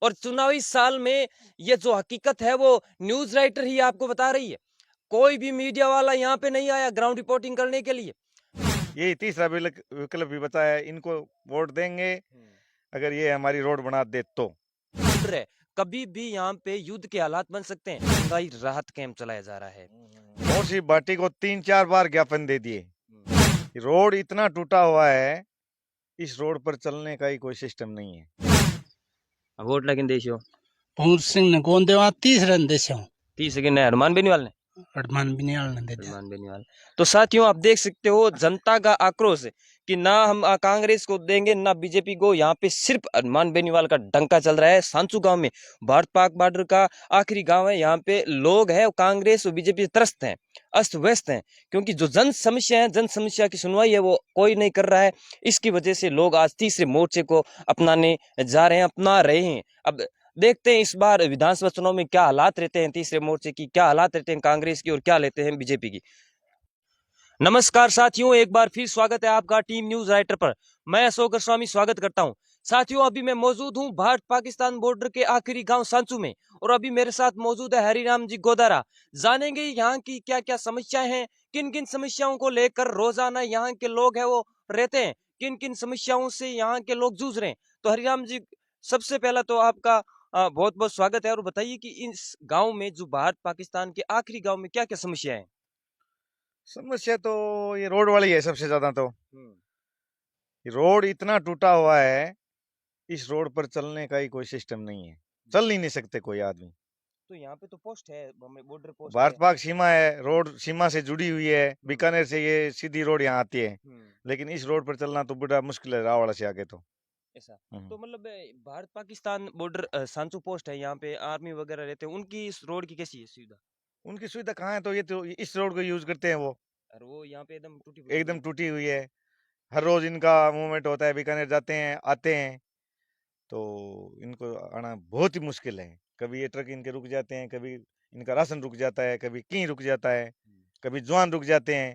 और चुनावी साल में ये जो हकीकत है वो न्यूज राइटर ही आपको बता रही है। कोई भी मीडिया वाला यहाँ पे नहीं आया ग्राउंड रिपोर्टिंग करने के लिए। यही तीसरा विकल्प भी बचा है, इनको वोट देंगे अगर ये हमारी रोड बना दे तो। रहे कभी भी यहाँ पे युद्ध के हालात बन सकते हैं। महंगाई राहत कैंप चलाया जा रहा है। और सी भाटी को 3-4 बार ज्ञापन दे दिए। रोड इतना टूटा हुआ है, इस रोड पर चलने का ही कोई सिस्टम नहीं है। वोट लेकिन देशो पहुंच सिंह ने कौन देवा 30 रन देशों 30 सेकंड है हनुमान बेनीवाल ने हनुमान बिनियाल ने दे दिया। हनुमान बेनीवाल। तो साथियों आप देख सकते हो जनता का आक्रोश है कि ना हम कांग्रेस को देंगे ना बीजेपी को। यहाँ पे सिर्फ हनुमान बेनीवाल का डंका चल रहा है। सांचू गांव में भारत पाक बॉर्डर का आखिरी गांव है। यहाँ पे लोग हैं कांग्रेस और बीजेपी से त्रस्त हैं, अस्त व्यस्त हैं, क्योंकि जो जन समस्या की सुनवाई है वो कोई नहीं कर रहा है। इसकी वजह से लोग आज तीसरे मोर्चे को अपनाने जा रहे हैं, अपना रहे हैं। अब देखते हैं इस बार विधानसभा चुनाव में क्या हालात रहते हैं तीसरे मोर्चे की, क्या हालात रहते हैं कांग्रेस की और क्या लेते हैं बीजेपी की। नमस्कार साथियों, एक बार फिर स्वागत है आपका टीम न्यूज राइटर पर। मैं अशोक स्वामी स्वागत करता हूं। साथियों अभी मैं मौजूद हूं भारत पाकिस्तान बॉर्डर के आखिरी गांव सांचू में और अभी मेरे साथ मौजूद है हरिराम जी गोदारा। जानेंगे यहाँ की क्या क्या समस्याएं हैं, किन किन समस्याओं को लेकर रोजाना यहाँ के लोग हैं वो रहते हैं, किन किन समस्याओं से यहाँ के लोग जूझ रहे हैं। तो हरिराम जी, सबसे पहला तो आपका बहुत बहुत स्वागत है और बताइए कि इस गांव में जो भारत पाकिस्तान के आखिरी गांव में क्या क्या समस्या है। समस्या तो ये रोड वाली है सबसे ज्यादा। तो रोड इतना टूटा हुआ है, इस रोड पर चलने का ही कोई सिस्टम नहीं है। चल ही नहीं सकते कोई आदमी। तो यहाँ पे तो पोस्ट है, बॉर्डर पोस्ट भारत है। पाक सीमा है, रोड सीमा से जुड़ी हुई है। बीकानेर से ये सीधी रोड यहाँ आती है, लेकिन इस रोड पर चलना तो बड़ा मुश्किल है रावड़ा से आगे तो। ऐसा तो मतलब भारत पाकिस्तान बॉर्डर सांचू पोस्ट है, यहाँ पे आर्मी वगैरह रहते हैं, उनकी इस रोड की कैसी है सुविधा। उनकी सुविधा कहाँ है, तो ये तो इस रोड को यूज करते हैं वो। और वो यहाँ पे एकदम टूटी फूटी एकदम है। टूटी हुई है। हर रोज इनका मूवमेंट होता है, बीकानेर जाते हैं आते हैं, तो इनको आना बहुत ही मुश्किल है। कभी ये ट्रक इनके रुक जाते हैं, कभी इनका राशन रुक जाता है, कभी कहीं रुक जाता है, कभी जवान रुक जाते हैं।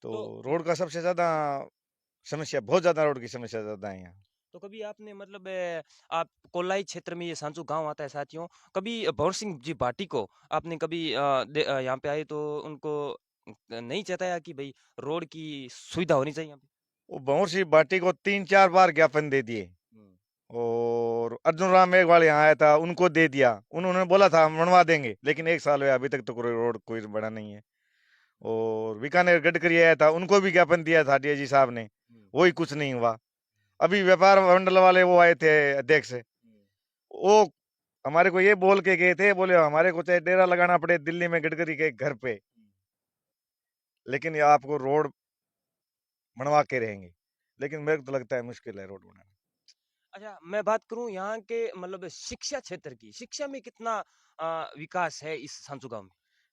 तो तो रोड का सबसे ज्यादा समस्या, बहुत ज्यादा रोड की समस्या ज्यादा है यहाँ। तो कभी आपने मतलब आप कोलाई क्षेत्र में ये सांचू गांव आता है साथियों, कभी भंवर सिंह जी भाटी को आपने कभी यहाँ पे आए तो उनको नहीं चेताया कि भाई रोड की सुविधा होनी चाहिए यहाँ पे। वो भंवर सिंह भाटी को 3-4 बार ज्ञापन दे दिए। हम्म, और अर्जुन राम मेघवाल यहाँ आया था, उनको दे दिया। उन्होंने बोला था हम बनवा देंगे, लेकिन 1 साल हुआ अभी तक तो कोई रोड कोई बना नहीं है। और बीकानेर गडकरी आया था, उनको भी ज्ञापन दिया था डीआईजी साहब ने, हम्म, वही कुछ नहीं हुआ। अभी व्यापार मंडल वाले वो आए थे अध्यक्ष, हम्म, वो हमारे को ये बोल के गए थे, बोले हमारे को चाहे डेरा लगाना पड़े दिल्ली में गडकरी के घर पे, हम्म। लेकिन ये आपको रोड बनवा के रहेंगे। लेकिन मेरे को तो लगता है मुश्किल है रोड बनाना। अच्छा मैं बात करूं यहाँ के मतलब शिक्षा क्षेत्र की, शिक्षा में कितना विकास है इस सांचू गांव में।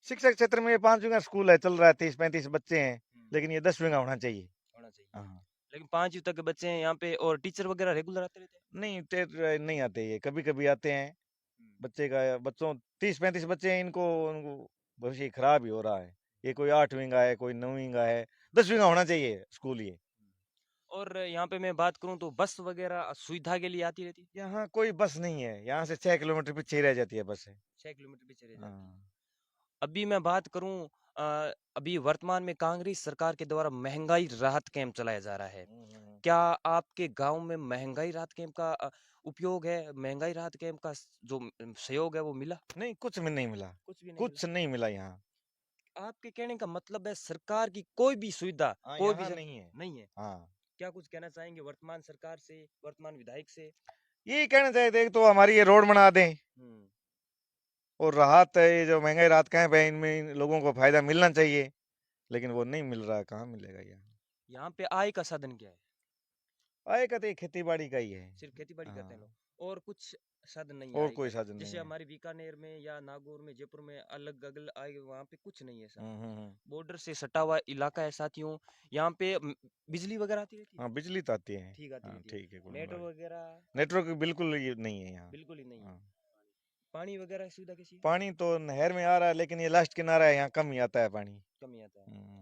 शिक्षा क्षेत्र में 5 जगह स्कूल है, चल रहा है, 30-35 बच्चे हैं, हम्म, लेकिन ये 10 जगह होना चाहिए। होना चाहिए। हाँ। लेकिन 5वीं तक के बच्चे हैं यहाँ पे और टीचर वगैरह रेगुलर आते रहते नहीं नहीं आते, ये कभी कभी आते हैं। हैं। बच्चों 30-35 बच्चे हैं, इनको उनको भविष्य खराब ही हो रहा है। ये कोई 8वीं का है, कोई 9वीं का है, 10वीं का होना चाहिए स्कूल ये। और यहाँ पे मैं बात करूँ तो बस वगैरह सुविधा के लिए आती रहती है। यहाँ कोई बस नहीं है, यहाँ से 6 किलोमीटर पीछे ही रह जाती है बस है। 6 किलोमीटर पीछे रह जाती है। हाँ। अभी मैं बात करूँ अभी वर्तमान में कांग्रेस सरकार के द्वारा महंगाई राहत कैंप चलाया जा रहा है। क्या आपके गांव में महंगाई राहत कैंप का उपयोग है, महंगाई राहत कैंप का जो सहयोग है वो मिला। नहीं, कुछ में नहीं मिला। कुछ भी नहीं मिला। कुछ नहीं मिला यहाँ। आपके कहने का मतलब है सरकार की कोई भी सुविधा हाँ, कोई भी यहाँ नहीं है। नहीं है। हाँ, क्या कुछ कहना चाहेंगे वर्तमान सरकार से, वर्तमान विधायक से। यही कहना चाहते हैं, एक तो हमारी ये रोड बना दें, हम्म। और राहत है, ये जो महंगाई राहत कैंप है, इनमें इन लोगों को फायदा मिलना चाहिए, लेकिन वो नहीं मिल रहा है। कहाँ मिलेगा यहाँ। यहाँ पे आय का साधन क्या है। आय का तो ये खेती बाड़ी का ही है। सिर्फ खेती बाड़ी करते हैं हाँ, लोग और कुछ साधन नहीं है और आय कोई का। साधन नहीं जैसे है। हमारे बीकानेर में या नागौर में, जयपुर में अलग अलग आय, वहाँ पे कुछ नहीं है ऐसा। हम्म। बॉर्डर से सटा हुआ इलाका है साथियों। यहाँ पे बिजली वगैरह आती रहती है। हाँ, बिजली तो आती है। ठीक आती हाँ, रहती है। ठीक है, गुण नेटवर्क भाई। वगैरह नेटवर्क बिल्कुल ये नहीं है यहाँ। बिल्कुल ही नहीं है। हाँ। पानी वगैरह की सुविधा कैसी है। पानी तो नहर में आ रहा है, लेकिन ये लास्ट किनारा है, यहाँ कम ही आता है पानी। कम ही आता है। हम्म।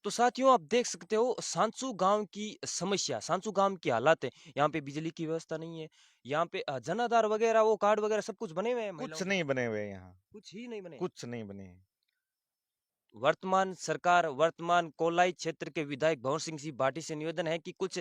तो साथियों आप देख सकते हो सांचू गांव की समस्या, सांचू गांव की हालत है। यहाँ पे बिजली की व्यवस्था नहीं है, यहाँ पे जन आधार वगैरह वो कार्ड वगैरह सब कुछ बने हुए हैं कुछ महिलाओं के? नहीं बने हुए यहाँ, कुछ ही नहीं बने। कुछ नहीं बने हैं। वर्तमान सरकार, वर्तमान कोलाई क्षेत्र के विधायक भंवर सिंह जी भाटी से निवेदन है कि कुछ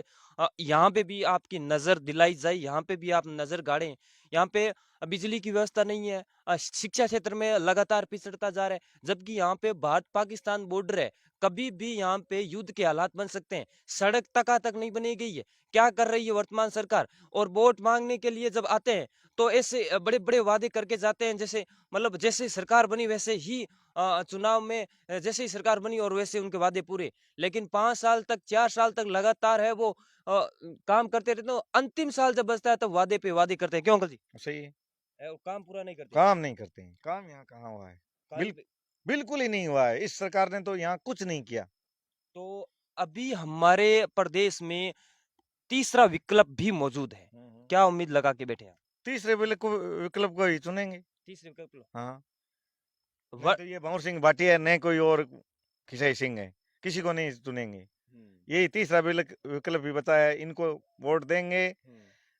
यहाँ पे भी आपकी नजर दिलाई जाए, यहाँ पे भी आप नजर गाड़ें। यहाँ पे बिजली की व्यवस्था नहीं है, शिक्षा क्षेत्र में लगातार पिछड़ता जा रहा है, जबकि यहाँ पे भारत पाकिस्तान बॉर्डर है, कभी भी यहाँ पे युद्ध के हालात बन सकते हैं। सड़क तक नहीं बनी गई है। क्या कर रही है वर्तमान सरकार? और वोट मांगने के लिए जब आते हैं तो ऐसे बड़े बड़े वादे करके जाते हैं, जैसे मतलब जैसे सरकार बनी वैसे ही चुनाव में जैसे ही सरकार बनी और वैसे उनके वादे पूरे। लेकिन 5 साल तक 4 साल तक लगातार है वो काम करते रहते हैं, तो अंतिम साल जब बचता है तब वादे पे वादे करते हैं। क्यों अंकल जी? सही है, वो काम पूरा नहीं करते। काम नहीं करते हैं, काम यहाँ कहाँ हुआ है? काल बिल पे- बिल्कुल ही नहीं हुआ है, इस सरकार ने तो यहाँ कुछ नहीं किया। तो अभी हमारे प्रदेश में तीसरा विकल्प भी मौजूद है। क्या उम्मीद लगा के बैठे हैं? तीसरे विकल्प को ही चुनेंगे। तीसरे विकल्प हाँ, नहीं व- तो ये भंवर सिंह भाटिया है, नहीं कोई और किसी सिंह है, किसी को नहीं चुनेंगे। यही तीसरा विकल्प भी बताया है, इनको वोट देंगे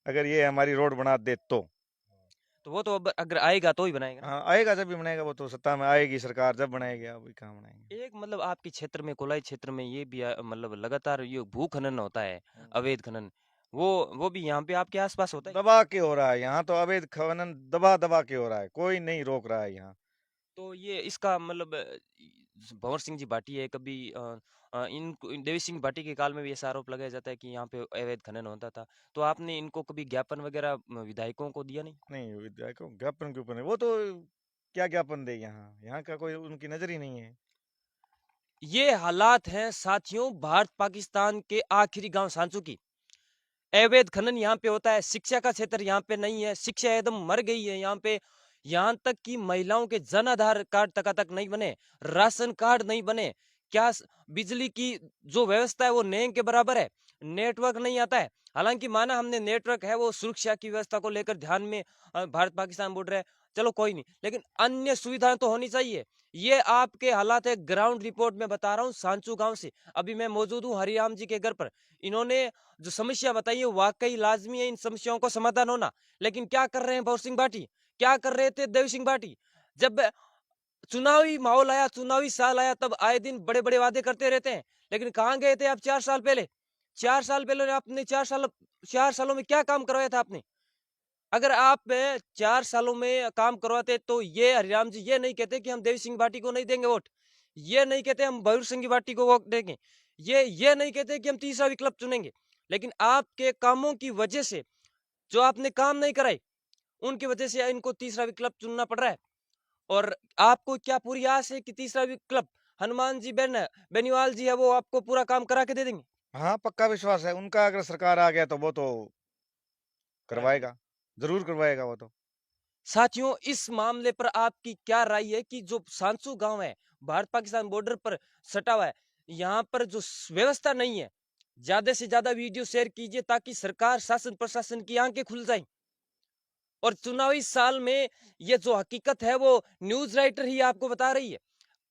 अगर ये हमारी रोड बना दे तो वो तो अब अगर आएगा तो ही बनाएगा ना। हाँ, आएगा जब भी बनाएगा, वो तो सत्ता में आएगी सरकार जब बनाएगी, अभी कहाँ बनाएंगे। एक मतलब आपके क्षेत्र में कोलाई क्षेत्र में ये भी मतलब लगातार ये भू खनन होता है, अवैध खनन, वो भी यहाँ पे आपके आसपास होता है। दबा के हो रहा है यहाँ तो, अवैध खनन दबा दबा के हो रहा है, कोई नहीं रोक रहा है यहाँ। तो ये इसका मतलब भंवर सिंह जी भाटी है, कभी इन देवी सिंह भाटी के काल में भी ऐसा आरोप लगाया जाता है कि यहाँ पे अवैध खनन होता था। तो आपने इनको कभी ज्ञापन वगैरह विधायकों को दिया नहीं? नहीं, विधायकों ज्ञापन के ऊपर नहीं, वो तो क्या ज्ञापन दे, यहाँ यहाँ का कोई उनकी नजर ही नहीं है। ये हालात हैं साथियों भारत पाकिस्तान के आखिरी गांव सांचू की। अवैध खनन यहाँ पे होता है, शिक्षा का क्षेत्र यहाँ पे नहीं है, शिक्षा एकदम मर गई है यहाँ पे। यहाँ तक कि महिलाओं के जन आधार कार्ड तक नहीं बने, राशन कार्ड नहीं बने। क्या बिजली की जो व्यवस्था है वो नेंग के बराबर है, नेटवर्क नहीं आता है। हालांकि माना हमने नेटवर्क है वो सुरक्षा की व्यवस्था को लेकर ध्यान में भारत पाकिस्तान बॉर्डर है, चलो कोई नहीं, लेकिन अन्य सुविधाएं तो होनी चाहिए। ये आपके हालात है, ग्राउंड रिपोर्ट में बता रहा हूँ सांचू गांव से। अभी मैं मौजूद हूँ हरिराम जी के घर पर। इन्होंने जो समस्या बताई है वाकई लाजमी है इन समस्याओं को समाधान होना। लेकिन क्या कर रहे हैं भंवर सिंह भाटी, क्या कर रहे थे देव सिंह भाटी? जब चुनावी माहौल आया, चुनावी साल आया, तब आए दिन बड़े बड़े वादे करते रहते हैं। लेकिन कहाँ गए थे आप 4 साल पहले? 4 साल पहले आपने 4 सालों में क्या काम करवाया था आपने? अगर आप 4 सालों में काम करवाते तो ये हरिराम जी ये नहीं कहते कि हम देवी सिंह भाटी को नहीं देंगे वोट, ये नहीं कहते हम भंवर सिंह भाटी को वोट देंगे, ये नहीं कहते कि हम तीसरा विकल्प चुनेंगे। लेकिन आपके कामों की वजह से, जो आपने काम नहीं कराए उनकी वजह से इनको तीसरा विकल्प चुनना पड़ रहा है। और आपको क्या पूरी आस है कि तीसरा विकल्प हनुमान जी बेनीवाल जी है वो आपको पूरा काम करा के दे देंगे? हाँ, पक्का विश्वास है उनका, अगर सरकार आ गया तो वो तो करवाएगा, जरूर करवाएगा वो तो। साथियों इस मामले पर आपकी क्या राय है कि जो सांसू गांव है भारत पाकिस्तान बॉर्डर पर सटा हुआ है, यहाँ पर जो व्यवस्था नहीं है, ज्यादा से ज्यादा वीडियो शेयर कीजिए ताकि सरकार शासन प्रशासन की आंखें खुल जाएं। और चुनावी साल में ये जो हकीकत है वो न्यूज राइटर ही आपको बता रही है,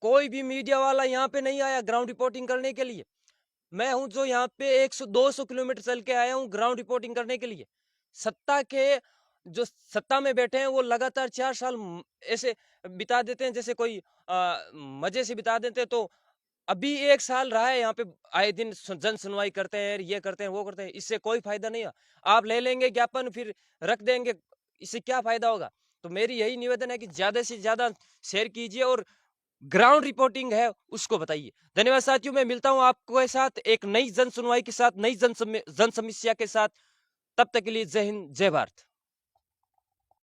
कोई भी मीडिया वाला यहाँ पे नहीं आया ग्राउंड रिपोर्टिंग करने के लिए। मैं हूं जो यहाँ पे 100-200 किलोमीटर चल के आया हूँ ग्राउंड रिपोर्टिंग करने के लिए। सत्ता के जो सत्ता में बैठे हैं वो लगातार 4 साल ऐसे बिता देते हैं जैसे कोई मजे से बिता देते हैं। तो अभी 1 साल रहा है यहाँ पे, आए दिन जन सुनवाई करते हैं, ये करते हैं वो करते हैं, इससे कोई फायदा नहीं है। आप ले लेंगे ज्ञापन फिर रख देंगे, इससे क्या फायदा होगा? तो मेरी यही निवेदन है कि ज्यादा से ज्यादा शेयर कीजिए और ग्राउंड रिपोर्टिंग है उसको बताइए। धन्यवाद साथियों, मैं मिलता हूं आपको के साथ एक नई जन सुनवाई के साथ, नई जन समस्या के साथ। तब तक के लिए जय हिंद, जय भारत।